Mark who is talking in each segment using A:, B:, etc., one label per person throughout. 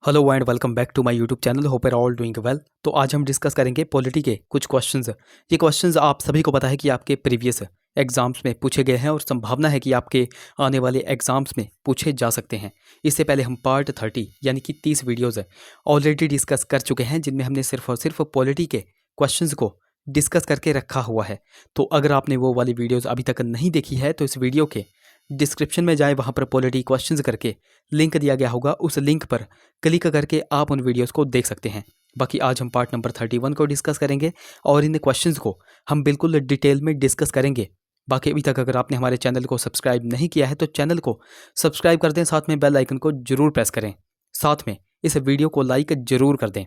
A: Hello and welcome back to my YouTube channel. Hope are all doing well. तो आज हम discuss करेंगे polity के कुछ क्वेश्चंस। ये क्वेश्चंस आप सभी को पता है कि आपके प्रीवियस एग्जाम्स में पूछे गए हैं और संभावना है कि आपके आने वाले एग्जाम्स में पूछे जा सकते हैं। इससे पहले हम पार्ट 30 यानी कि 30 वीडियोज़ ऑलरेडी डिस्कस कर चुके हैं, जिनमें हमने सिर्फ और सिर्फ पॉलिटी के क्वेश्चंस को डिस्कस करके रखा हुआ है। तो अगर आपने वो वाली वीडियोज़ अभी तक नहीं देखी है तो इस वीडियो के डिस्क्रिप्शन में जाएं, वहाँ पर पॉलिटी क्वेश्चंस करके लिंक दिया गया होगा, उस लिंक पर क्लिक करके आप उन वीडियोस को देख सकते हैं। बाकी आज हम पार्ट नंबर 31 को डिस्कस करेंगे और इन क्वेश्चंस को हम बिल्कुल डिटेल में डिस्कस करेंगे। बाकी अभी तक अगर आपने हमारे चैनल को सब्सक्राइब नहीं किया है तो चैनल को सब्सक्राइब कर दें, साथ में बेल आइकन को जरूर प्रेस करें, साथ में इस वीडियो को लाइक जरूर कर दें।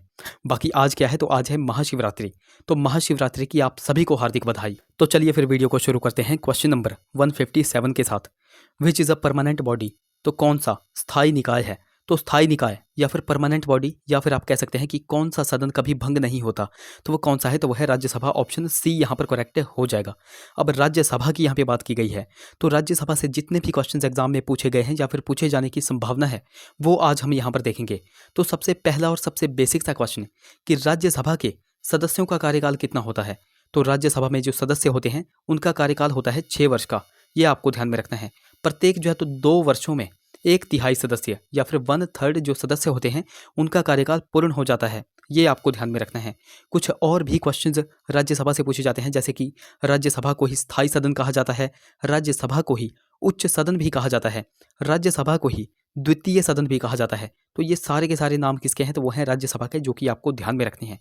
A: बाकी आज क्या है, तो आज है महाशिवरात्रि। तो महाशिवरात्रि की आप सभी को हार्दिक बधाई। तो चलिए फिर वीडियो को शुरू करते हैं क्वेश्चन नंबर 157 के साथ। Which is a permanent body. तो कौन सा स्थायी निकाय है। तो स्थायी निकाय या फिर परमानेंट बॉडी या फिर आप कह सकते हैं कि कौन सा सदन कभी भंग नहीं होता, तो वो कौन सा है, तो वो है राज्यसभा। ऑप्शन सी यहाँ पर करेक्ट हो जाएगा। अब राज्यसभा की यहाँ पे बात की गई है, तो राज्यसभा से जितने भी क्वेश्चंस एग्जाम में पूछे गए हैं या फिर पूछे जाने की संभावना है, वो आज हम यहाँ पर देखेंगे। तो सबसे पहला और सबसे बेसिक सा क्वेश्चन कि राज्यसभा के सदस्यों का कार्यकाल कितना होता है। तो राज्यसभा में जो सदस्य होते हैं उनका कार्यकाल होता है 6 वर्ष का। ये आपको ध्यान में रखना है। प्रत्येक जो है तो 2 वर्षों में 1/3 सदस्य या फिर 1/3 जो सदस्य होते हैं उनका कार्यकाल पूर्ण हो जाता है। ये आपको ध्यान में रखना है। कुछ और भी क्वेश्चंस राज्यसभा से पूछे जाते हैं, जैसे कि राज्यसभा को ही स्थायी सदन कहा जाता है, राज्यसभा को ही उच्च सदन भी कहा जाता है, राज्यसभा को ही द्वितीय सदन भी कहा जाता है। तो ये सारे के सारे नाम किसके हैं, तो वो हैं राज्यसभा के, जो कि आपको ध्यान में रखने हैं।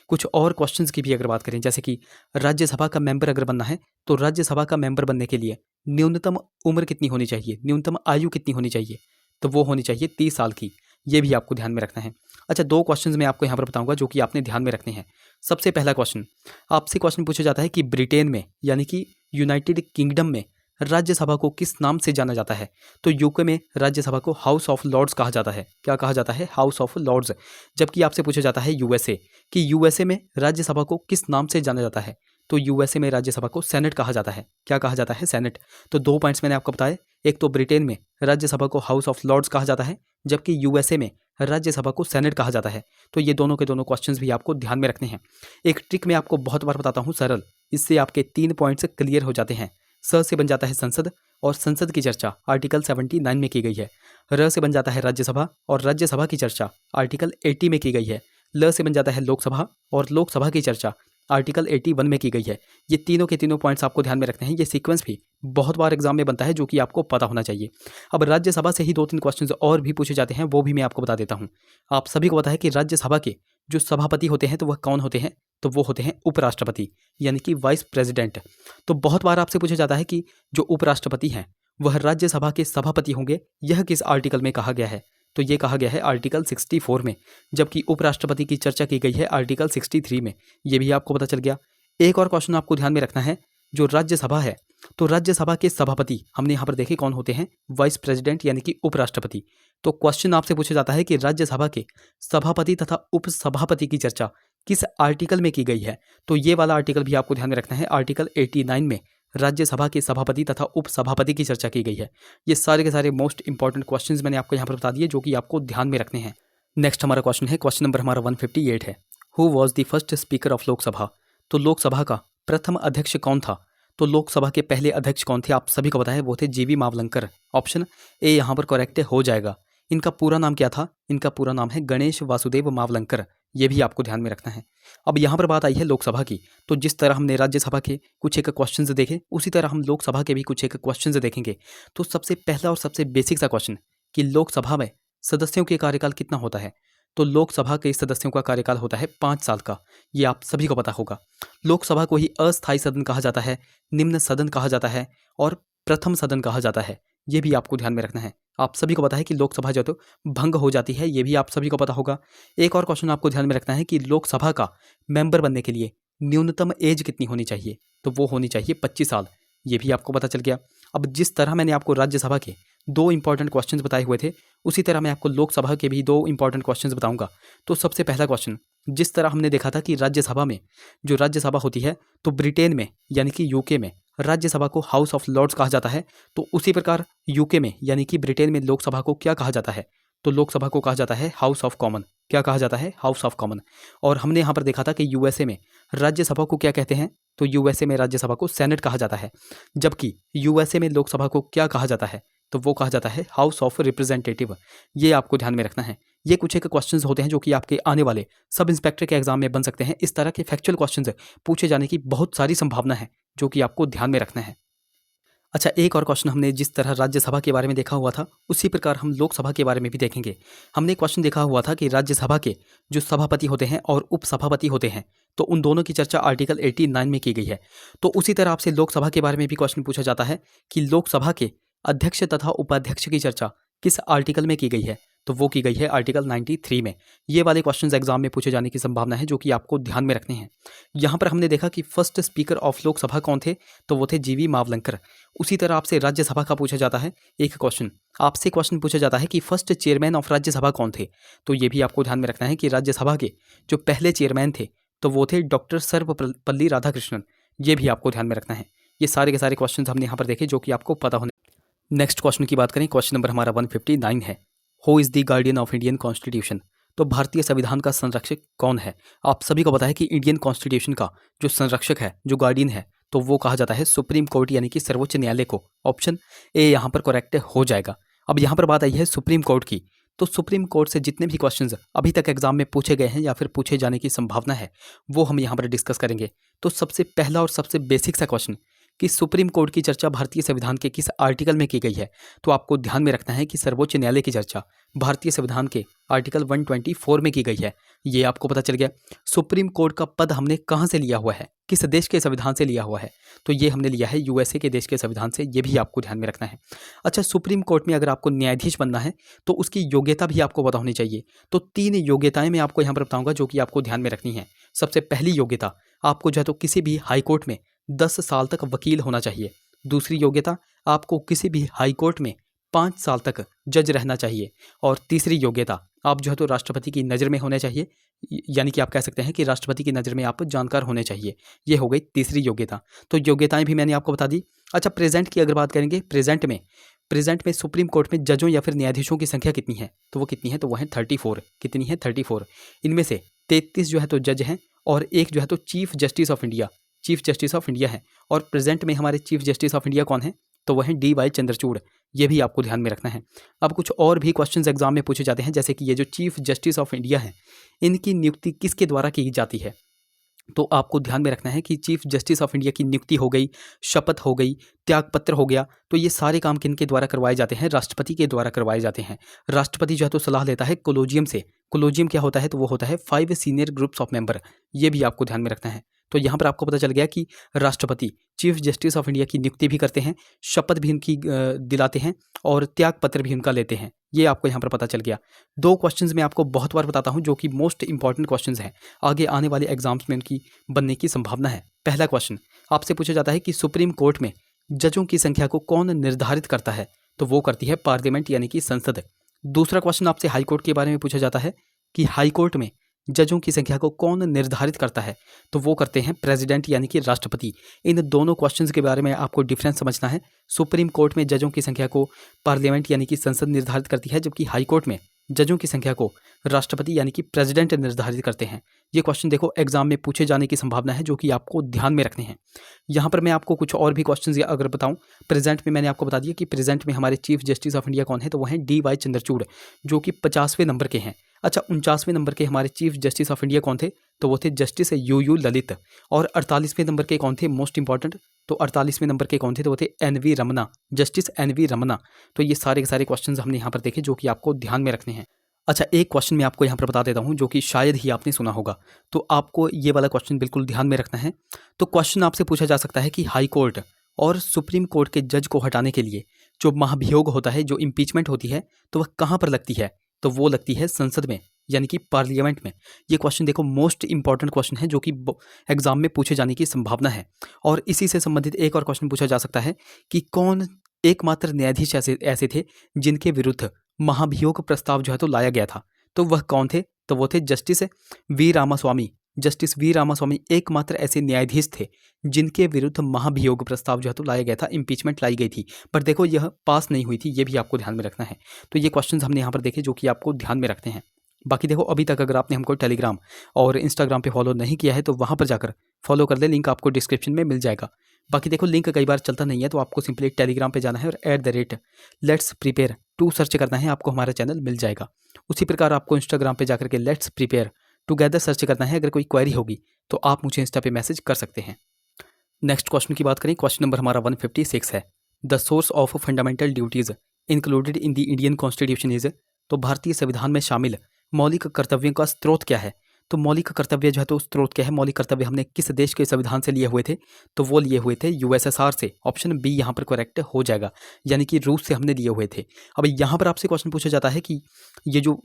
A: कुछ और क्वेश्चंस की भी अगर बात करें, जैसे कि राज्यसभा का मेंबर अगर बनना है तो राज्यसभा का मेंबर बनने के लिए न्यूनतम उम्र कितनी होनी चाहिए, न्यूनतम आयु कितनी होनी चाहिए, तो वो होनी चाहिए 30 साल की। ये भी आपको ध्यान में रखना है। अच्छा, 2 क्वेश्चंस मैं आपको यहाँ पर बताऊंगा जो कि आपने ध्यान में रखने हैं। सबसे पहला क्वेश्चन आपसे क्वेश्चन पूछा जाता है कि ब्रिटेन में यानी कि यूनाइटेड किंगडम में राज्यसभा को किस नाम से जाना जाता है। तो यूके में राज्यसभा को हाउस ऑफ लॉर्ड्स कहा जाता है। क्या कहा जाता है, हाउस ऑफ लॉर्ड्स। जबकि आपसे पूछा जाता है यूएसए कि यूएसए में राज्यसभा को किस नाम से जाना जाता है। तो यूएसए में राज्यसभा को सेनेट कहा जाता है। क्या कहा जाता है, सेनेट। तो 2 पॉइंट्स मैंने आपको बताए। एक तो ब्रिटेन में राज्यसभा को हाउस ऑफ लॉर्ड्स कहा जाता है, जबकि यूएसए में राज्यसभा को सेनेट कहा जाता है। तो ये दोनों के दोनों क्वेश्चंस भी आपको ध्यान में रखने हैं। एक ट्रिक मैं आपको बहुत बार बताता हूँ, सरल, इससे आपके 3 पॉइंट्स क्लियर हो जाते हैं। स से बन जाता है संसद और संसद की चर्चा आर्टिकल 79 में की गई है। र से बन जाता है राज्यसभा और राज्यसभा की चर्चा आर्टिकल 80 में की गई है। ल से बन जाता है लोकसभा और लोकसभा की चर्चा आर्टिकल 81 में की गई है। ये तीनों के तीनों पॉइंट्स आपको ध्यान में रखने हैं। ये सीक्वेंस भी बहुत बार एग्जाम में बनता है, जो कि आपको पता होना चाहिए। अब राज्यसभा से ही 2-3 क्वेश्चंस और भी पूछे जाते हैं, वो भी मैं आपको बता देता हूँ। आप सभी को पता है कि राज्यसभा के जो सभापति होते हैं तो वह कौन होते हैं, तो वो होते हैं उपराष्ट्रपति यानी कि वाइस प्रेसिडेंट। तो बहुत बार आपसे पूछा जाता है कि जो उपराष्ट्रपति हैं वह राज्यसभा के सभापति होंगे। यह किस आर्टिकल में कहा गया है, तो ये कहा गया है आर्टिकल 64 में, जबकि उपराष्ट्रपति की चर्चा की गई है आर्टिकल 63 में। ये भी आपको पता चल गया। एक और क्वेश्चन आपको ध्यान में रखना है, जो राज्यसभा है तो राज्यसभा के सभापति हमने यहाँ पर देखे कौन होते हैं, वाइस प्रेसिडेंट यानी कि उपराष्ट्रपति। तो क्वेश्चन आपसे पूछा जाता है कि राज्यसभा के सभापति तथा उपसभापति की चर्चा किस आर्टिकल में की गई है। तो ये वाला आर्टिकल भी आपको ध्यान में रखना है। आर्टिकल 89 में राज्यसभा के सभापति तथा उपसभापति की चर्चा की गई है। ये सारे के सारे मोस्ट इंपॉर्टेंट क्वेश्चंस मैंने आपको यहाँ पर बता दिए, जो कि आपको ध्यान में रखने हैं। नेक्स्ट हमारा क्वेश्चन है, क्वेश्चन नंबर हमारा 158 है। Who was the first speaker of Lok Sabha. तो लोकसभा का प्रथम अध्यक्ष कौन था। तो लोकसभा के पहले अध्यक्ष कौन थे, आप सभी को पता है, वो थे जीवी मावलंकर। ऑप्शन ए यहाँ पर करेक्ट हो जाएगा। इनका पूरा नाम क्या था, इनका पूरा नाम है गणेश वासुदेव मावलंकर। ये भी आपको ध्यान में रखना है। अब यहाँ पर बात आई है लोकसभा की, तो जिस तरह हमने राज्यसभा के कुछ एक क्वेश्चंस देखे, उसी तरह हम लोकसभा के भी कुछ एक क्वेश्चंस देखेंगे। तो सबसे पहला और सबसे बेसिक सा क्वेश्चन कि लोकसभा में सदस्यों के कार्यकाल कितना होता है। तो लोकसभा के सदस्यों का कार्यकाल होता है 5 साल का। ये आप सभी को पता होगा। लोकसभा को ही अस्थायी सदन कहा जाता है, निम्न सदन कहा जाता है और प्रथम सदन कहा जाता है। ये भी आपको ध्यान में रखना है। आप सभी को पता है कि लोकसभा जो तो भंग हो जाती है, ये भी आप सभी को पता होगा। एक और क्वेश्चन आपको ध्यान में रखना है कि लोकसभा का मेंबर बनने के लिए न्यूनतम एज कितनी होनी चाहिए, तो वो होनी चाहिए 25 साल। ये भी आपको पता चल गया। अब जिस तरह मैंने आपको राज्यसभा के 2 इंपॉर्टेंट क्वेश्चंस बताए हुए थे, उसी तरह मैं आपको लोकसभा के भी 2 इंपॉर्टेंट क्वेश्चंस बताऊंगा। तो सबसे पहला क्वेश्चन, जिस तरह हमने देखा था कि राज्यसभा में जो राज्यसभा होती है तो ब्रिटेन में यानी कि यूके में राज्यसभा को हाउस ऑफ लॉर्ड्स कहा जाता है, तो उसी प्रकार यूके में यानी कि ब्रिटेन में लोकसभा को क्या कहा जाता है, तो लोकसभा को कहा जाता है हाउस ऑफ कॉमन। क्या कहा जाता है? House of common. और हमने यहाँ पर देखा था कि यूएसए में राज्यसभा को क्या कहते हैं? तो यूएसए में राज्यसभा को सेनेट कहा जाता है, जबकि यूएसए में लोकसभा को क्या कहा जाता है? तो वो कहा जाता है हाउस ऑफ रिप्रेजेंटेटिव। ये आपको ध्यान में रखना है। ये कुछ एक क्वेश्चंस होते हैं जो कि आपके आने वाले सब इंस्पेक्टर के एग्जाम में बन सकते हैं। इस तरह के फैक्चुअल क्वेश्चंस पूछे जाने की बहुत सारी संभावना है जो कि आपको ध्यान में रखना है। अच्छा, एक और क्वेश्चन हमने जिस तरह राज्यसभा के बारे में देखा हुआ था, उसी प्रकार हम लोकसभा के बारे में भी देखेंगे। हमने क्वेश्चन देखा हुआ था कि राज्यसभा के जो सभापति होते हैं और उपसभापति होते हैं, तो उन दोनों की चर्चा आर्टिकल 89 में की गई है। तो उसी तरह आपसे लोकसभा के बारे में भी क्वेश्चन पूछा जाता है कि लोकसभा के अध्यक्ष तथा उपाध्यक्ष की चर्चा किस आर्टिकल में की गई है? तो वो की गई है आर्टिकल 93 में। ये वाले क्वेश्चंस एग्जाम में पूछे जाने की संभावना है जो कि आपको ध्यान में रखने हैं। यहाँ पर हमने देखा कि फर्स्ट स्पीकर ऑफ लोकसभा कौन थे? तो वो थे जीवी मावलंकर। उसी तरह आपसे राज्यसभा का पूछा जाता है एक क्वेश्चन। आपसे क्वेश्चन पूछा जाता है कि फर्स्ट चेयरमैन ऑफ राज्यसभा कौन थे? तो ये भी आपको ध्यान में रखना है कि राज्यसभा के जो पहले चेयरमैन थे तो वो थे डॉक्टर सर्वपल्ली राधाकृष्णन। ये भी आपको ध्यान में रखना है। ये सारे के सारे क्वेश्चन हमने यहाँ पर देखे जो कि आपको पता होने। नेक्स्ट क्वेश्चन की बात करें, क्वेश्चन नंबर हमारा 159 है, who is the guardian of Indian constitution? तो भारतीय संविधान का संरक्षक कौन है? आप सभी को पता है कि इंडियन कॉन्स्टिट्यूशन का जो संरक्षक है, जो गार्डियन है, तो वो कहा जाता है सुप्रीम कोर्ट यानी कि सर्वोच्च न्यायालय को। ऑप्शन ए यहाँ पर करेक्ट हो जाएगा। अब यहाँ पर बात आई है सुप्रीम कोर्ट की, तो सुप्रीम कोर्ट से जितने भी क्वेश्चंस अभी तक एग्जाम में पूछे गए हैं या फिर पूछे जाने की संभावना है, वो हम यहाँ पर डिस्कस करेंगे। तो सबसे पहला और सबसे बेसिक सा क्वेश्चन कि सुप्रीम कोर्ट की चर्चा भारतीय संविधान के किस आर्टिकल में की गई है? तो आपको ध्यान में रखना है कि सर्वोच्च न्यायालय की चर्चा भारतीय संविधान के आर्टिकल 124 में की गई है। ये आपको पता चल गया। सुप्रीम कोर्ट का पद हमने कहाँ से लिया हुआ है, किस देश के संविधान से लिया हुआ है? तो ये हमने लिया है यूएसए के देश के संविधान से। ये भी आपको ध्यान में रखना है। अच्छा, सुप्रीम कोर्ट में अगर आपको न्यायाधीश बनना है तो उसकी योग्यता भी आपको पता होनी चाहिए। तो 3 योग्यताएं मैं आपको यहाँ पर बताऊंगा जो कि आपको ध्यान में रखनी है। सबसे पहली योग्यता, आपको जो है तो किसी भी हाई कोर्ट में 10 साल तक वकील होना चाहिए। दूसरी योग्यता, आपको किसी भी हाई कोर्ट में 5 साल तक जज रहना चाहिए। और तीसरी योग्यता, आप जो है तो राष्ट्रपति की नज़र में होने चाहिए, यानी कि आप कह सकते हैं कि राष्ट्रपति की नज़र में आप जानकार होने चाहिए। ये हो गई तीसरी योग्यता। तो योग्यताएं भी मैंने आपको बता दी। अच्छा, प्रेजेंट की अगर बात करेंगे, प्रेजेंट में सुप्रीम कोर्ट में जजों या फिर न्यायाधीशों की संख्या कितनी है? तो वो कितनी है? तो वह है 34। कितनी है? 34। इनमें से 33 जो है तो जज हैं और एक जो है तो चीफ जस्टिस ऑफ इंडिया है। और प्रेजेंट में हमारे चीफ जस्टिस ऑफ इंडिया कौन है? तो वह है DY चंद्रचूड़। ये भी आपको ध्यान में रखना है। अब कुछ और भी क्वेश्चंस एग्जाम में पूछे जाते हैं, जैसे कि ये जो चीफ जस्टिस ऑफ इंडिया है, इनकी नियुक्ति किसके द्वारा की जाती है? तो आपको ध्यान में रखना है कि चीफ जस्टिस ऑफ इंडिया की नियुक्ति हो गई, शपथ हो गई, त्यागपत्र हो गया, तो ये सारे काम किनके द्वारा करवाए जाते हैं? राष्ट्रपति के द्वारा करवाए जाते हैं। राष्ट्रपति जो है तो सलाह लेता है कोलोजियम से। कोलोजियम क्या होता है? तो वो होता है 5 सीनियर ग्रुप्स ऑफ मेंबर। ये भी आपको ध्यान में रखना है। तो यहाँ पर आपको पता चल गया कि राष्ट्रपति चीफ जस्टिस ऑफ इंडिया की नियुक्ति भी करते हैं, शपथ भी उनकी दिलाते हैं और त्यागपत्र भी उनका लेते हैं। ये आपको यहाँ पर पता चल गया। 2 क्वेश्चंस मैं आपको बहुत बार बताता हूँ जो कि मोस्ट इंपॉर्टेंट क्वेश्चंस हैं, आगे आने वाले एग्जाम्स में उनकी बनने की संभावना है। पहला क्वेश्चन आपसे पूछा जाता है कि सुप्रीम कोर्ट में जजों की संख्या को कौन निर्धारित करता है? तो वो करती है पार्लियामेंट यानी कि संसद। दूसरा क्वेश्चन आपसे हाई कोर्ट के बारे में पूछा जाता है कि हाई कोर्ट में जजों की संख्या को कौन निर्धारित करता है? तो वो करते हैं प्रेसिडेंट यानी कि राष्ट्रपति। इन दोनों क्वेश्चंस के बारे में आपको डिफरेंस समझना है। सुप्रीम कोर्ट में जजों की संख्या को पार्लियामेंट यानी कि संसद निर्धारित करती है, जबकि हाई कोर्ट में जजों की संख्या को राष्ट्रपति यानी कि प्रेसिडेंट निर्धारित करते हैं। ये क्वेश्चन देखो एग्जाम में पूछे जाने की संभावना है जो कि आपको ध्यान में रखने हैं। यहाँ पर मैं आपको कुछ और भी क्वेश्चंस अगर बताऊं, प्रेजेंट में मैंने आपको बता दिया कि प्रेजेंट में हमारे चीफ जस्टिस ऑफ इंडिया कौन है? तो वह हैं DY चंद्रचूड़, जो कि 50वें नंबर के हैं। अच्छा, 49वें नंबर के हमारे चीफ जस्टिस ऑफ इंडिया कौन थे? तो वो थे जस्टिस UU ललित। और 48वें नंबर के कौन थे? मोस्ट इंपॉर्टेंट, तो 48वें नंबर के कौन थे? तो वो थे NV Ramana, justice NV Ramana. तो ये सारे के सारे क्वेश्चंस हमने यहाँ पर देखे जो कि आपको ध्यान में रखने हैं। अच्छा, एक क्वेश्चन मैं आपको यहाँ पर बता देता हूँ जो कि शायद ही आपने सुना होगा, तो आपको ये वाला क्वेश्चन बिल्कुल ध्यान में रखना है। तो क्वेश्चन आपसे पूछा जा सकता है कि हाई कोर्ट और सुप्रीम कोर्ट के जज को हटाने के लिए जो महाभियोग होता है, जो इम्पीचमेंट होती है, तो वह कहाँ पर लगती है? तो वो लगती है संसद में यानी कि पार्लियामेंट में। ये क्वेश्चन देखो मोस्ट इंपॉर्टेंट क्वेश्चन है जो कि एग्जाम में पूछे जाने की संभावना है। और इसी से संबंधित एक और क्वेश्चन पूछा जा सकता है कि कौन एकमात्र न्यायाधीश ऐसे थे जिनके विरुद्ध महाभियोग प्रस्ताव जो है तो लाया गया था? तो वह कौन थे? तो वो थे justice V Ramaswamy, justice V Ramaswamy एकमात्र ऐसे न्यायाधीश थे जिनके विरुद्ध महाभियोग प्रस्ताव जो है तो लाया गया था, इम्पीचमेंट लाई गई थी, पर देखो यह पास नहीं हुई थी। ये भी आपको ध्यान में रखना है। तो ये क्वेश्चन हमने यहाँ पर देखे जो कि आपको ध्यान में रखते हैं। बाकी देखो, अभी तक अगर आपने हमको टेलीग्राम और इंस्टाग्राम पे फॉलो नहीं किया है तो वहाँ पर जाकर फॉलो कर ले, लिंक आपको डिस्क्रिप्शन में मिल जाएगा। बाकी देखो, लिंक कई बार चलता नहीं है तो आपको सिंपली टेलीग्राम पे जाना है और @लेट्स प्रिपेयर टू सर्च करना है, आपको हमारा चैनल मिल जाएगा। उसी प्रकार आपको इंस्टाग्राम पे जाकर के लेट्स प्रिपेयर टुगेदर सर्च करना है। अगर कोई क्वेरी होगी तो आप मुझे इंस्टा पे मैसेज कर सकते हैं। नेक्स्ट क्वेश्चन की बात करें, क्वेश्चन नंबर हमारा 156 है। The source of fundamental duties included in the Indian constitution is. तो भारतीय संविधान में शामिल मौलिक कर्तव्यों का स्रोत क्या है? तो मौलिक कर्तव्य जो है तो स्रोत क्या है? मौलिक कर्तव्य हमने किस देश के संविधान से लिए हुए थे? तो वो लिए हुए थे यूएसएसआर से। ऑप्शन बी यहाँ पर करेक्ट हो जाएगा, यानी कि रूस से हमने लिए हुए थे। अब यहाँ पर आपसे क्वेश्चन पूछा जाता है कि ये जो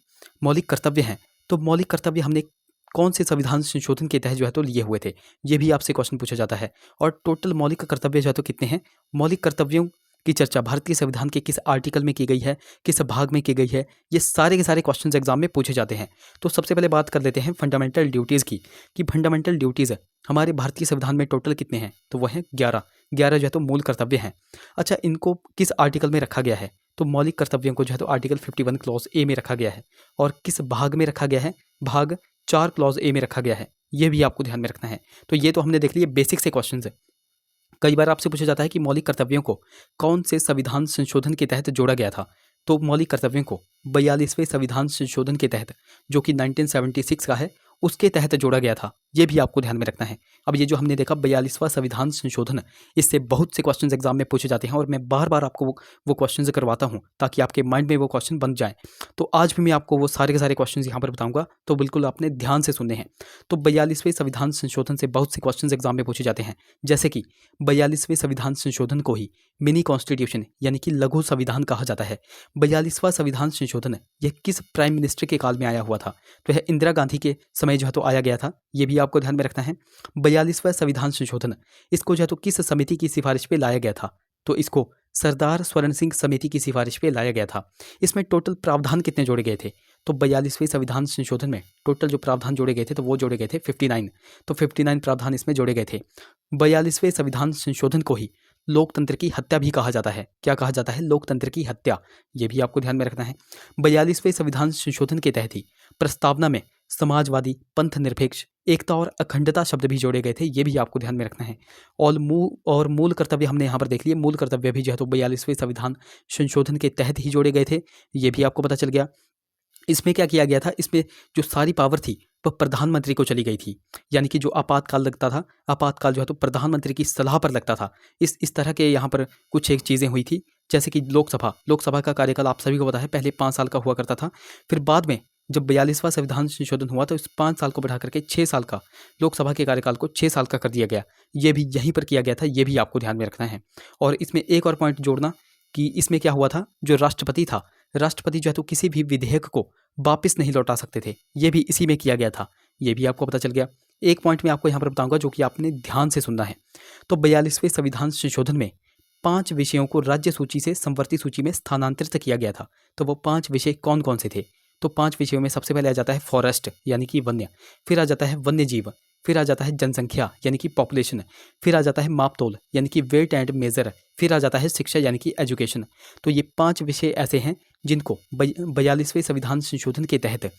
A: मौलिक कर्तव्य हैं, तो मौलिक कर्तव्य हमने कौन से संविधान संशोधन के तहत जो है तो लिए हुए थे, ये भी आपसे क्वेश्चन पूछा जाता है। और टोटल मौलिक कर्तव्य जो है तो कितने हैं? मौलिक कर्तव्यों की चर्चा भारतीय संविधान के किस आर्टिकल में की गई है, किस भाग में की गई है, ये सारे के सारे क्वेश्चंस एग्जाम में पूछे जाते हैं। तो सबसे पहले बात कर लेते हैं फंडामेंटल ड्यूटीज़ की, कि फंडामेंटल ड्यूटीज़ हमारे भारतीय संविधान में टोटल कितने हैं? तो वह हैं 11 जो है तो मूल कर्तव्य हैं। अच्छा, इनको किस आर्टिकल में रखा गया है? तो मौलिक कर्तव्यों को जो है तो आर्टिकल 51 क्लॉज ए में रखा गया है। और किस भाग में रखा गया है? भाग 4 क्लॉज ए में रखा गया है। ये भी आपको ध्यान में रखना है। तो ये तो हमने देख लिए बेसिक से क्वेश्चन है। कई बार आपसे पूछा जाता है कि मौलिक कर्तव्यों को कौन से संविधान संशोधन के तहत जोड़ा गया था? तो मौलिक कर्तव्यों को 42वें संविधान संशोधन के तहत, जो कि 1976 का है, उसके तहत जोड़ा गया था। ये भी आपको ध्यान में रखना है। अब ये जो हमने देखा 42वां संविधान संशोधन, इससे बहुत से क्वेश्चंस एग्जाम में पूछे जाते हैं और मैं बार बार आपको वो क्वेश्चंस करवाता हूँ ताकि आपके माइंड में वो क्वेश्चन बन जाए। तो आज भी मैं आपको वो सारे के सारे क्वेश्चंस यहाँ पर बताऊंगा, तो बिल्कुल आपने ध्यान से सुनने हैं। तो 42वें संविधान संशोधन से बहुत से क्वेश्चंस एग्जाम में पूछे जाते हैं, जैसे कि 42वें संविधान संशोधन को ही मिनी कॉन्स्टिट्यूशन यानी कि लघु संविधान कहा जाता है। 42वां संविधान संशोधन यह किस प्राइम मिनिस्टर के काल में आया हुआ था? तो यह इंदिरा गांधी के समय जो है तो आया गया था। ये भी आपको ध्यान में रखना है। 42वां संविधान संशोधन, इसको जो है तो किस समिति की सिफारिश पे लाया गया था? तो इसको सरदार स्वर्ण सिंह समिति की सिफारिश पे लाया गया था। इसमें टोटल प्रावधान कितने जोड़े गए थे? तो 42वें संविधान संशोधन में टोटल जो प्रावधान जोड़े गए थे तो वो जोड़े गए थे 59। तो 59 प्रावधान इसमें जोड़े गए थे। 42वें संविधान संशोधन को ही लोकतंत्र की हत्या भी कहा जाता है। क्या कहा जाता है? लोकतंत्र की हत्या। ये भी आपको ध्यान में रखना है। 42वें संविधान संशोधन के तहत ही प्रस्तावना में समाजवादी, पंथ निरपेक्ष, एकता और अखंडता शब्द भी जोड़े गए थे। ये भी आपको ध्यान में रखना है। और मूल कर्तव्य हमने यहाँ पर देख लिए। मूल कर्तव्य भी जो है तो 42वें संविधान संशोधन के तहत ही जोड़े गए थे। ये भी आपको पता चल गया। इसमें क्या किया गया था? इसमें जो सारी पावर थी वह प्रधानमंत्री को चली गई थी, यानी कि जो आपातकाल लगता था, आपातकाल जो है तो प्रधानमंत्री की सलाह पर लगता था। इस तरह के यहाँ पर कुछ एक चीज़ें हुई थी, जैसे कि लोकसभा का कार्यकाल आप सभी को पता है पहले 5 साल का हुआ करता था। फिर बाद में जब 42वां संविधान संशोधन हुआ तो इस 5 साल को बढ़ा करके 6 साल का, लोकसभा के कार्यकाल को 6 साल का कर दिया गया। ये भी यहीं पर किया गया था। ये भी आपको ध्यान में रखना है। और इसमें एक और पॉइंट जोड़ना कि इसमें क्या हुआ था, जो राष्ट्रपति था, राष्ट्रपति जो है तो किसी भी विधेयक को वापस नहीं लौटा सकते थे। ये भी इसी में किया गया था। ये भी आपको पता चल गया। एक पॉइंट मैं आपको यहाँ पर बताऊंगा जो कि आपने ध्यान से सुनना है। तो 42वें संविधान संशोधन में 5 विषयों को राज्य सूची से संवर्ती सूची में स्थानांतरित किया गया था। तो वो 5 विषय कौन कौन से थे? तो 5 विषयों में सबसे पहले आ जाता है फॉरेस्ट यानी कि वन्य, फिर आ जाता है वन्य जीव, फिर आ जाता है जनसंख्या यानी कि पॉपुलेशन, फिर आ जाता है मापतोल यानी कि वेट एंड मेजर, फिर आ जाता है शिक्षा यानी कि एजुकेशन। तो ये 5 विषय ऐसे हैं जिनको 42वें संविधान संशोधन के तहत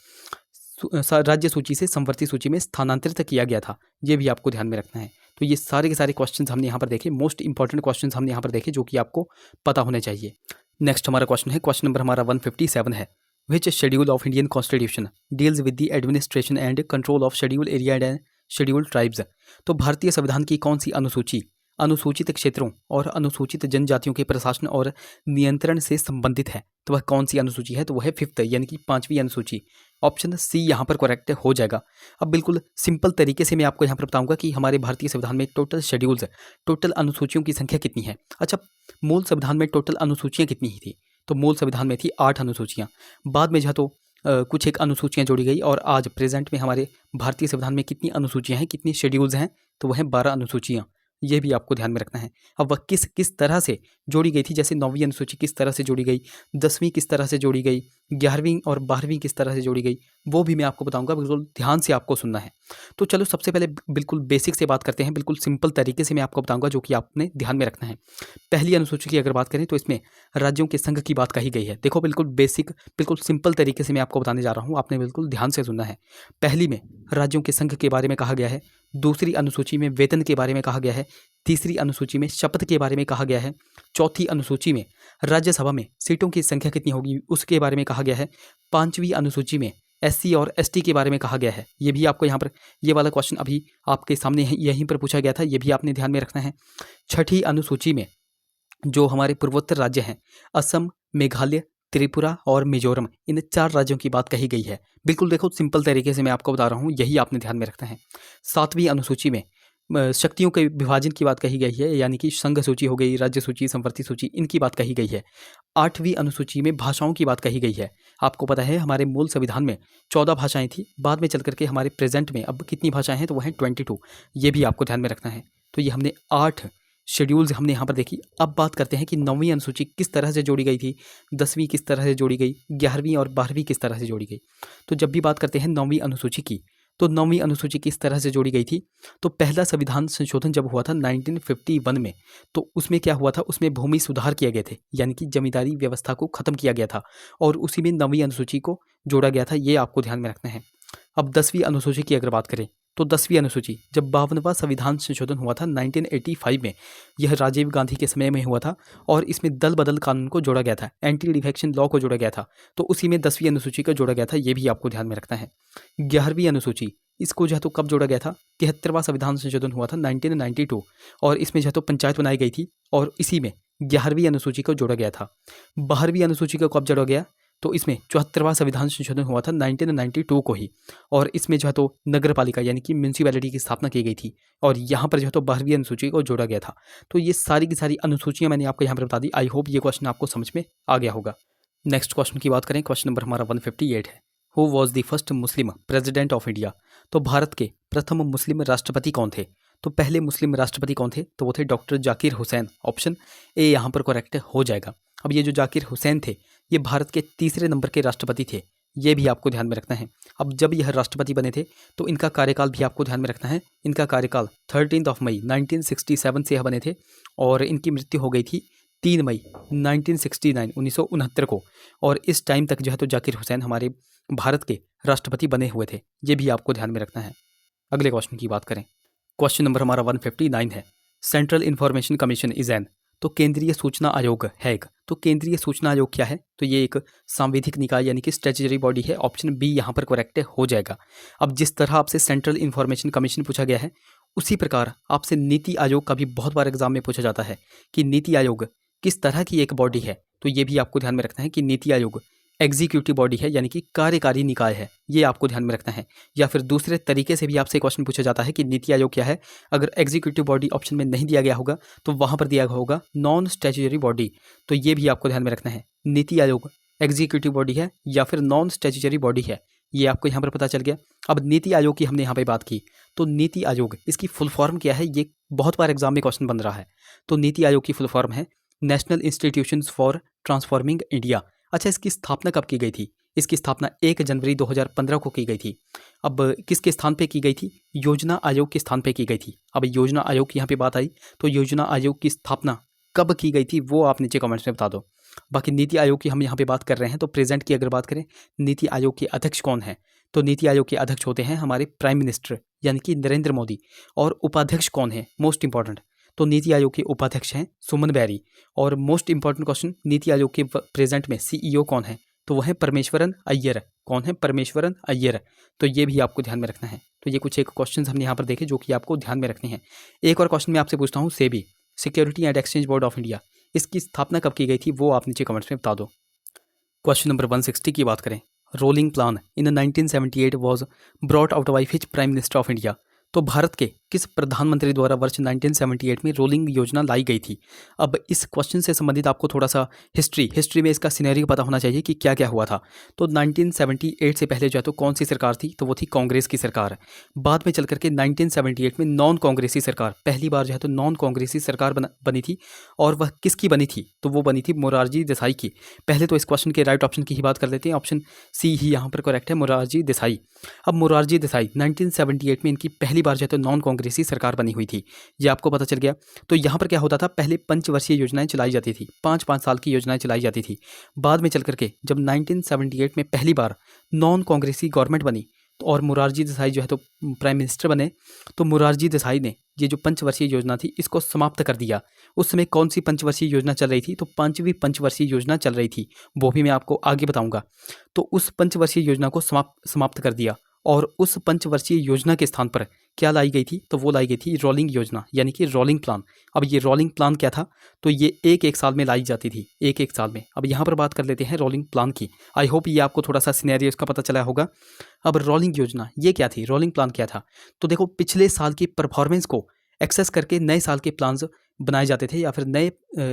A: राज्य सूची से संवर्ती सूची में स्थानांतरित किया गया था। ये भी आपको ध्यान में रखना है। तो ये सारे के सारे क्वेश्चंस हमने यहाँ पर देखे, मोस्ट इंपॉर्टेंट क्वेश्चंस हमने यहाँ पर देखे जो कि आपको पता होने चाहिए। नेक्स्ट हमारा क्वेश्चन है, क्वेश्चन नंबर हमारा 157 है। Which schedule of Indian constitution deals with the administration and control of schedule area and schedule tribes? तो भारतीय संविधान की कौन सी अनुसूची अनुसूचित क्षेत्रों और अनुसूचित जनजातियों के प्रशासन और नियंत्रण से संबंधित है? तो वह कौन सी अनुसूची है? तो वह है 5th यानी कि 5वीं अनुसूची। ऑप्शन सी यहाँ पर करेक्ट हो जाएगा। अब बिल्कुल सिंपल तरीके से मैं आपको यहाँ पर बताऊंगा कि हमारे भारतीय संविधान में टोटल शेड्यूल्स, टोटल अनुसूचियों की संख्या कितनी है। अच्छा, मूल संविधान में टोटल अनुसूचियाँ कितनी ही थी? तो मूल संविधान में थी 8 अनुसूचियाँ। बाद में जो है तो कुछ एक अनुसूचियाँ जोड़ी गई और आज प्रेजेंट में हमारे भारतीय संविधान में कितनी अनुसूचियाँ हैं, कितनी शेड्यूल्स हैं? तो वह हैं 12 अनुसूचियाँ। ये भी आपको ध्यान में रखना है। अब वह किस किस तरह से जोड़ी गई थी, जैसे 9वीं अनुसूची किस तरह से जोड़ी गई, 10वीं किस तरह से जोड़ी गई, 11वीं और 12वीं किस तरह से जोड़ी गई, वो भी मैं आपको बताऊंगा। बिल्कुल ध्यान से आपको सुनना है। तो चलो सबसे पहले बिल्कुल बेसिक से बात करते हैं, बिल्कुल सिंपल तरीके से मैं आपको बताऊंगा जो कि आपने ध्यान में रखना है। पहली अनुसूची की अगर बात करें तो इसमें राज्यों के संघ की बात कही गई है। देखो बिल्कुल बेसिक, बिल्कुल सिंपल तरीके से मैं आपको बताने जा रहा हूँ, आपने बिल्कुल ध्यान से सुनना है। पहली में राज्यों के संघ के बारे में कहा गया है, दूसरी अनुसूची में वेतन के बारे में कहा गया है, तीसरी अनुसूची में शपथ के बारे में कहा गया है, चौथी अनुसूची में राज्यसभा में सीटों की संख्या कितनी होगी उसके बारे में कहा गया है, पांचवी अनुसूची में एससी और एसटी के बारे में कहा गया है। ये भी आपको यहाँ पर ये वाला क्वेश्चन अभी आपके सामने यहीं पर पूछा गया था, ये भी आपने ध्यान में रखना है। छठी अनुसूची में जो हमारे पूर्वोत्तर राज्य हैं, असम, मेघालय, त्रिपुरा और मिजोरम, इन 4 राज्यों की बात कही गई है। बिल्कुल देखो सिंपल तरीके से मैं आपको बता रहा हूँ, यही आपने ध्यान में रखना है। 7वीं अनुसूची में शक्तियों के विभाजन की बात कही गई है, यानी कि संघ सूची हो गई, राज्य सूची, संवर्ती सूची, इनकी बात कही गई है। 8वीं अनुसूची में भाषाओं की बात कही गई है। आपको पता है हमारे मूल संविधान में 14 भाषाएं थी, बाद में चल करके हमारे प्रेजेंट में अब कितनी भाषाएं हैं, तो वह हैं 22। ये भी आपको ध्यान में रखना है। तो ये हमने 8 शेड्यूल्स हमने यहाँ पर देखी। अब बात करते हैं कि 9वीं अनुसूची किस तरह से जोड़ी गई थी, 10वीं किस तरह से जोड़ी गई, 11वीं और 12वीं किस तरह से जोड़ी गई। तो जब भी बात करते हैं 9वीं अनुसूची की, तो 9वीं अनुसूची किस तरह से जोड़ी गई थी, तो पहला संविधान संशोधन जब हुआ था 1951 में, तो उसमें क्या हुआ था, उसमें भूमि सुधार किए गए थे, यानी कि जमींदारी व्यवस्था को खत्म किया गया था और उसी में 9वीं अनुसूची को जोड़ा गया था। ये आपको ध्यान में रखना है। अब 10वीं अनुसूची की अगर बात करें तो 10वीं अनुसूची जब 52वां संविधान संशोधन हुआ था 1985 में, यह राजीव गांधी के समय में हुआ था और इसमें दल बदल कानून को जोड़ा गया था, एंटी डिफेक्शन लॉ को जोड़ा गया था, तो उसी में 10वीं अनुसूची को जोड़ा गया था। ये भी आपको ध्यान में रखना है। 11वीं अनुसूची, इसको जो है तो कब जोड़ा गया था, 73वां संविधान संशोधन हुआ था 1992 और इसमें जो है तो पंचायत बनाई गई थी और इसी में 11वीं अनुसूची को जोड़ा गया था। 12वीं अनुसूची को कब जोड़ा गया, तो इसमें 74वां संविधान संशोधन हुआ था 1992 को ही और इसमें जो है तो नगर पालिका यानी कि म्यूनसिपैलिटी की स्थापना की गई थी और यहाँ पर जो है तो 12वीं अनुसूची को जोड़ा गया था। तो ये सारी की सारी अनुसूचियाँ मैंने आपको यहाँ पर बता दी। आई होप ये क्वेश्चन आपको समझ में आ गया होगा। नेक्स्ट क्वेश्चन की बात करें, क्वेश्चन नंबर हमारा 158 है, who was the first Muslim president of India. तो भारत के प्रथम मुस्लिम राष्ट्रपति कौन थे, तो पहले मुस्लिम राष्ट्रपति कौन थे, तो वो थे doctor Zakir Hussain. Option A यहाँ पर करेक्ट हो जाएगा। अब ये जो जाकिर हुसैन थे ये भारत के तीसरे नंबर के राष्ट्रपति थे, ये भी आपको ध्यान में रखना है। अब जब यह राष्ट्रपति बने थे तो इनका कार्यकाल भी आपको ध्यान में रखना है। इनका कार्यकाल 13 मई 1967 से यह बने थे और इनकी मृत्यु हो गई थी 3 मई 1969 को और इस टाइम तक जो है तो जाकिर हुसैन हमारे भारत के राष्ट्रपति बने हुए थे। ये भी आपको ध्यान में रखना है। अगले क्वेश्चन की बात करें, क्वेश्चन नंबर हमारा 159 है, central information commission is an. तो केंद्रीय सूचना आयोग है एक। तो केंद्रीय सूचना आयोग क्या है, तो ये एक सांविधिक निकाय यानी कि स्टैट्यूटरी बॉडी है। ऑप्शन बी यहाँ पर करेक्ट हो जाएगा। अब जिस तरह आपसे सेंट्रल इन्फॉर्मेशन कमीशन पूछा गया है उसी प्रकार आपसे नीति आयोग का भी बहुत बार एग्जाम में पूछा जाता है कि नीति आयोग किस तरह की एक बॉडी है। तो ये भी आपको ध्यान में रखना है कि नीति आयोग एग्जीक्यूटिव बॉडी है यानी कि कार्यकारी निकाय है, ये आपको ध्यान में रखना है। या फिर दूसरे तरीके से भी आपसे क्वेश्चन पूछा जाता है कि नीति आयोग क्या है। अगर एग्जीक्यूटिव बॉडी ऑप्शन में नहीं दिया गया होगा तो वहाँ पर दिया होगा नॉन स्टैट्यूटरी बॉडी। तो ये भी आपको ध्यान में रखना है, नीति आयोग एग्जीक्यूटिव बॉडी है या फिर नॉन स्टैट्यूटरी बॉडी है, ये आपको यहाँ पर पता चल गया। अब नीति आयोग की हमने यहाँ पर बात की, तो नीति आयोग इसकी फुल फॉर्म क्या है, ये बहुत बार एग्जाम में क्वेश्चन बन रहा है। तो नीति आयोग की फुल फॉर्म है national institutions for transforming India. अच्छा, इसकी स्थापना कब की गई थी, इसकी स्थापना 1 जनवरी 2015 को की गई थी। अब किसके स्थान पे की गई थी, योजना आयोग के स्थान पे की गई थी। अब योजना आयोग की यहाँ पे बात आई तो योजना आयोग की स्थापना कब की गई थी वो आप नीचे कमेंट्स में बता दो। बाकी नीति आयोग की हम यहाँ पे बात कर रहे हैं तो प्रेजेंट की अगर बात करें, नीति आयोग के अध्यक्ष कौन है, तो नीति आयोग के अध्यक्ष होते हैं हमारे प्राइम मिनिस्टर यानी कि नरेंद्र मोदी। और उपाध्यक्ष कौन है, मोस्ट इंपॉर्टेंट, तो नीति आयोग के उपाध्यक्ष हैं सुमन बैरी। और most important question, NITI Aayog के प्रेजेंट में सीईओ कौन है, तो वह है परमेश्वरन अय्यर। कौन है, परमेश्वरन अय्यर। तो ये भी आपको ध्यान में रखना है। तो ये कुछ एक क्वेश्चंस हमने यहाँ पर देखे जो कि आपको ध्यान में रखने हैं। एक और क्वेश्चन मैं आपसे पूछता हूँ, SEBI security and exchange board of India, इसकी स्थापना कब की गई थी वो आप नीचे कमेंट्स में बता दो। क्वेश्चन नंबर 160 की बात करें, rolling plan in 1978 was brought out by which prime minister of India. तो भारत के किस प्रधानमंत्री द्वारा वर्ष 1978 में रोलिंग योजना लाई गई थी? अब इस क्वेश्चन से संबंधित आपको थोड़ा सा हिस्ट्री में इसका सिनेरियो पता होना चाहिए कि क्या क्या हुआ था। तो 1978 से पहले जो है तो कौन सी सरकार थी? तो वो थी कांग्रेस की सरकार। बाद में चल करके 1978 में नॉन कांग्रेसी सरकार, पहली बार जो है तो नॉन कांग्रेसी सरकार बनी थी। और वह किसकी बनी थी? तो वो बनी थी मोरारजी देसाई की। पहले तो इस क्वेश्चन के राइट ऑप्शन की ही बात कर लेते हैं। ऑप्शन सी ही यहाँ पर करेक्ट है, मोरारजी देसाई। अब मोरारजी देसाई 1978 में इनकी पहली बार जो है तो नॉन कांग्रेसी सरकार बनी हुई थी, ये आपको पता चल गया। तो यहाँ पर क्या होता था, पहले पंचवर्षीय योजनाएं चलाई जाती थी, 5-5 साल की योजनाएं चलाई जाती थी। बाद में चल करके जब 1978 में पहली बार नॉन कांग्रेसी गवर्नमेंट बनी और मोरारजी देसाई जो है तो प्राइम मिनिस्टर बने, तो मोरारजी देसाई ने ये जो पंचवर्षीय योजना थी इसको समाप्त कर दिया। उस समय कौन सी पंचवर्षीय योजना चल रही थी? तो 5वीं पंचवर्षीय योजना चल रही थी, वो भी मैं आपको आगे बताऊंगा। तो उस पंचवर्षीय योजना को समाप्त कर दिया और उस पंचवर्षीय योजना के स्थान पर क्या लाई गई थी? तो वो लाई गई थी रोलिंग योजना, यानी कि रोलिंग प्लान। अब ये रोलिंग प्लान क्या था? तो ये एक साल में लाई जाती थी, एक साल में। अब यहाँ पर बात कर लेते हैं रोलिंग प्लान की। आई होप ये आपको थोड़ा सा सिनेरियो इसका पता चला होगा। अब रोलिंग योजना ये क्या थी, रोलिंग प्लान क्या था? तो देखो, पिछले साल की परफॉर्मेंस को एक्सेस करके नए साल के प्लान्स बनाए जाते थे, या फिर नए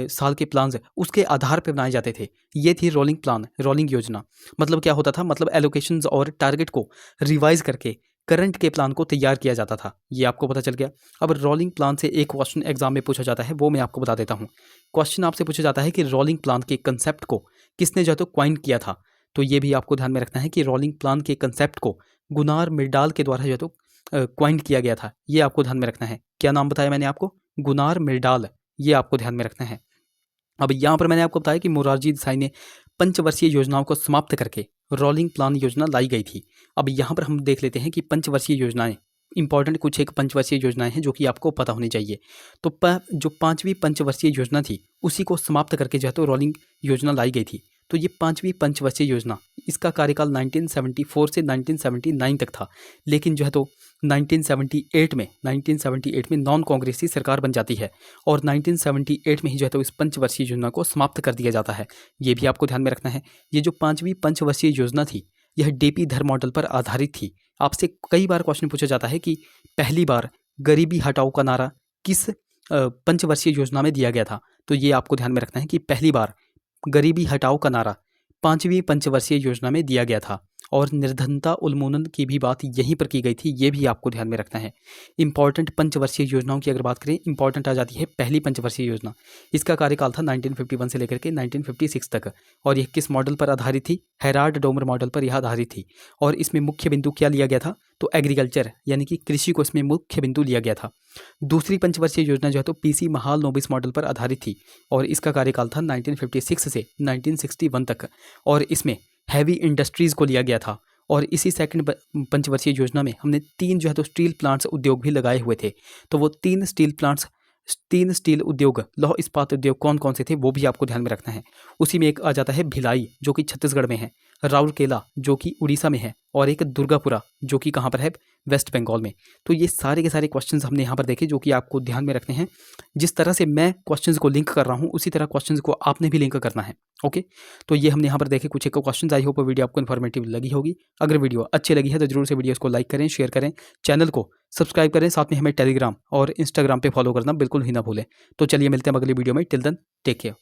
A: साल के प्लान्स उसके आधार पर बनाए जाते थे। ये थी रोलिंग प्लान, रोलिंग योजना। मतलब क्या होता था, मतलब एलोकेशंस और टारगेट को रिवाइज करके करंट के प्लान को तैयार किया जाता था, ये आपको पता चल गया। अब रोलिंग प्लान से एक क्वेश्चन एग्जाम में पूछा जाता है, वो मैं आपको बता देता हूँ। क्वेश्चन आपसे पूछा जाता है कि रोलिंग प्लान के कंसेप्ट को किसने जो है तो क्वाइन किया था? तो ये भी आपको ध्यान में रखना है कि रोलिंग प्लान के कंसेप्ट को गुनार मिर्डाल के द्वारा जो है तो क्वाइन किया गया था, ये आपको ध्यान में रखना है। क्या नाम बताया मैंने आपको? गुनार मिर्डाल, ये आपको ध्यान में रखना है। अब यहाँ पर मैंने आपको बताया कि मोरारजी देसाई ने पंचवर्षीय योजनाओं को समाप्त करके रोलिंग प्लान योजना लाई गई थी। अब यहाँ पर हम देख लेते हैं कि पंचवर्षीय योजनाएं इंपॉर्टेंट कुछ एक पंचवर्षीय योजनाएं हैं जो कि आपको पता होनी चाहिए। तो जो 5वीं पंचवर्षीय योजना थी उसी को समाप्त करके जो है तो रोलिंग योजना लाई गई थी। तो ये 5वीं पंचवर्षीय योजना, इसका कार्यकाल 1974 से 1979 तक था। लेकिन जो है तो 1978 में नॉन कांग्रेसी सरकार बन जाती है और 1978 में ही जो है तो इस पंचवर्षीय योजना को समाप्त कर दिया जाता है, ये भी आपको ध्यान में रखना है। ये जो 5वीं पंचवर्षीय योजना थी यह डीपी धर मॉडल पर आधारित थी। आपसे कई बार क्वेश्चन पूछा जाता है कि पहली बार गरीबी हटाओ का नारा किस पंचवर्षीय योजना में दिया गया था? तो ये आपको ध्यान में रखना है कि पहली बार गरीबी हटाओ का नारा 5वीं पंचवर्षीय योजना में दिया गया था और निर्धनता उन्मूलन की भी बात यहीं पर की गई थी, ये भी आपको ध्यान में रखना है। इंपॉर्टेंट पंचवर्षीय योजनाओं की अगर बात करें, इंपॉर्टेंट आ जाती है पहली पंचवर्षीय योजना। इसका कार्यकाल था 1951 से लेकर के 1956 तक और यह किस मॉडल पर आधारित थी? हेराल्ड डोमर मॉडल पर यह आधारित थी। और इसमें मुख्य बिंदु क्या लिया गया था? तो एग्रीकल्चर यानी कि कृषि को इसमें मुख्य बिंदु लिया गया था। दूसरी पंचवर्षीय योजना जो है तो पीसी महालनोबिस मॉडल पर आधारित थी और इसका कार्यकाल था 1956 से 1961 तक और इसमें हैवी इंडस्ट्रीज़ को लिया गया था। और इसी सेकंड पंचवर्षीय योजना में हमने 3 जो है तो स्टील प्लांट्स उद्योग भी लगाए हुए थे। तो वो 3 स्टील उद्योग, लौह इस्पात उद्योग कौन कौन से थे वो भी आपको ध्यान में रखना है। उसी में एक आ जाता है भिलाई जो कि छत्तीसगढ़ में है, राउरकेला जो कि उड़ीसा में है और एक दुर्गापुरा जो कि कहाँ पर है? वेस्ट बंगाल में। तो ये सारे के सारे क्वेश्चंस हमने यहाँ पर देखे जो कि आपको ध्यान में रखने हैं। जिस तरह से मैं क्वेश्चंस को लिंक कर रहा हूँ उसी तरह क्वेश्चंस को आपने भी लिंक करना है। ओके, तो ये हमने यहाँ पर देखे कुछ एक क्वेश्चंस। आई होप वीडियो आपको इन्फॉर्मेटिव लगी होगी। अगर वीडियो अच्छी लगी है तो जरूर से वीडियो को लाइक करें, शेयर करें, चैनल को सब्सक्राइब करें, साथ में हमें टेलीग्राम और इंस्टाग्राम पे फॉलो करना बिल्कुल भी ना भूलें। तो चलिए मिलते हैं अगली वीडियो में। Till then take care.